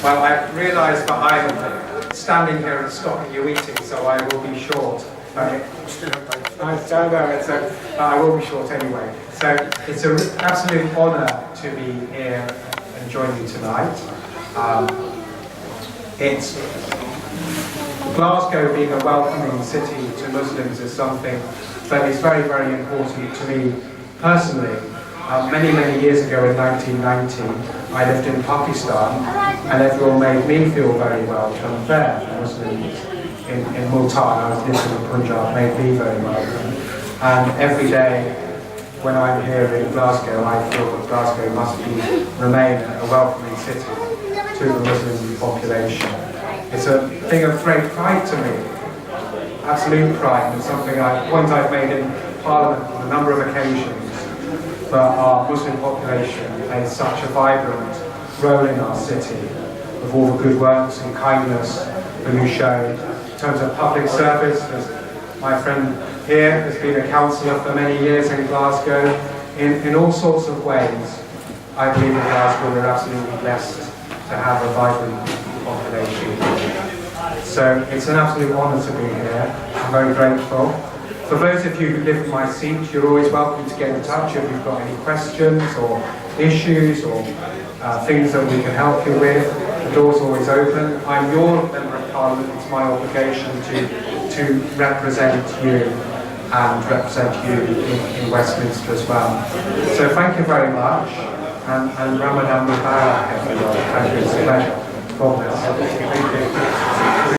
Well, I realise that I'm standing here and stopping you eating, so I will be short. I will be short anyway. So it's an absolute honour to be here and join you tonight. It's Glasgow being a welcoming city to Muslims is something that is very, very important to me personally. Many years ago in 1990, I lived in Pakistan, and everyone made me feel very welcome there. Muslims in Multan, I was living in Punjab, made me very welcome. And every day when I'm here in Glasgow, I feel that Glasgow must remain a welcoming city to the Muslim population. It's a thing of great pride to me, absolute pride, and something point I've made in Parliament on a number of occasions, that our Muslim population plays such a vibrant role in our city, with all the good works and kindness that you show in terms of public service. As my friend here has been a councillor for many years in Glasgow, in all sorts of ways. I believe in Glasgow we're absolutely blessed to have a vibrant population. So it's an absolute honour to be here. I'm very grateful. For those of you who live in my seat, you're always welcome to get in touch if you've got any questions or issues or things that we can help you with. The door's always open. I'm your Member of Parliament. It's my obligation to represent you and represent you in Westminster as well. So thank you very much, and Ramadan Mubarak, everyone. Thank you. It's a pleasure. God bless. Thank you.